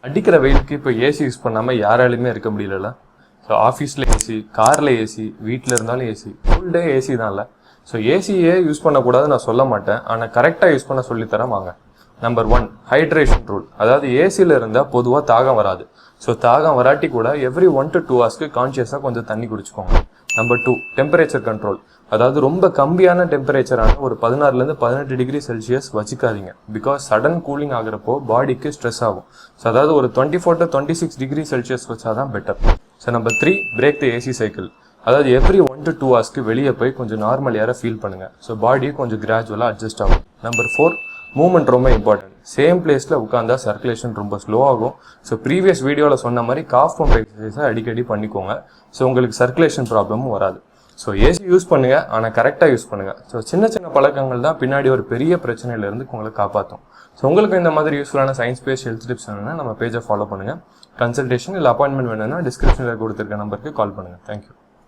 அடிக்கிற வெயிலுக்கு இப்போ ஏசி யூஸ் பண்ணாமல் யாராலையுமே இருக்க முடியல. ஸோ ஆஃபீஸில் ஏசி, காரில் ஏசி, வீட்டில் இருந்தாலும் ஏசி, ஃபுல் டே ஏசி தான்ல. ஸோ ஏசியே யூஸ் பண்ணக்கூடாது நான் சொல்ல மாட்டேன், ஆனால் கரெக்டாக யூஸ் பண்ண சொல்லித்தரேன் வாங்க. Number 1, hydration rule. அதாவது ஏசியில் இருந்தால் பொதுவாக தாகம் வராது. ஸோ தாகம் வராட்டி கூட எவ்ரி 1 to 2 ஹவர்ஸ்க்கு கான்ஷியஸாக கொஞ்சம் தண்ணி குடிச்சுக்கோங்க. Number 2, temperature control. அதாவது ரொம்ப கம்மியான டெம்பரேச்சரான ஒரு 16லேருந்து 18 டிகிரி செல்சியஸ் வச்சுக்காதீங்க. பிகாஸ் சடன் கூலிங் ஆகிறப்போ பாடிக்கு ஸ்ட்ரெஸ் ஆகும். ஸோ அதாவது ஒரு 24 to 26 டிகிரி செல்சியஸ் வச்சாதான் better. So number 3, break the AC cycle. அதாவது எவ்ரி 1 to 2 ஹவர்ஸ்க்கு வெளியே போய் கொஞ்சம் நார்மல் ஏரை ஃபீல் பண்ணுங்க. ஸோ பாடி கொஞ்சம் கிராஜுவலாக அட்ஜஸ்ட் ஆகும். நம்பர் 4, மூவ்மெண்ட் ரொம்ப இம்பார்ட்டன்ட். சேம் பிளேஸில் உட்காந்தா சர்க்குலேஷன் ரொம்ப ஸ்லோ ஆகும். ஸோ ப்ரீவியஸ் வீடியோவில் சொன்ன மாதிரி காஃப் பம்ப் எக்ஸசைஸை அடிக்கடி பண்ணிக்கோங்க. ஸோ உங்களுக்கு சர்க்குலேஷன் ப்ராப்ளமும் வராது. ஸோ ஏசி யூஸ் பண்ணுங்கள், ஆனால் கரெக்டாக யூஸ் பண்ணுங்கள். ஸோ சின்ன சின்ன பழக்கங்கள் தான் பின்னாடி ஒரு பெரிய பிரச்சனையிலேருந்து உங்களை காப்பாற்றும். ஸோ உங்களுக்கு இந்த மாதிரி யூஸ்ஃபுல்லான சயின்ஸ் பேஸ்ட் ஹெல்த் டிப்ஸ் வேணும்னா நம்ம பேஜை ஃபாலோ பண்ணுங்கள். கன்சல்டேஷன் இல்லை அப்பாயின்மெண்ட் வேணும்னா டிஸ்கிரிப்ஷனில் கொடுத்துருக்க நம்பருக்கு கால் பண்ணுங்கள். தேங்க்யூ.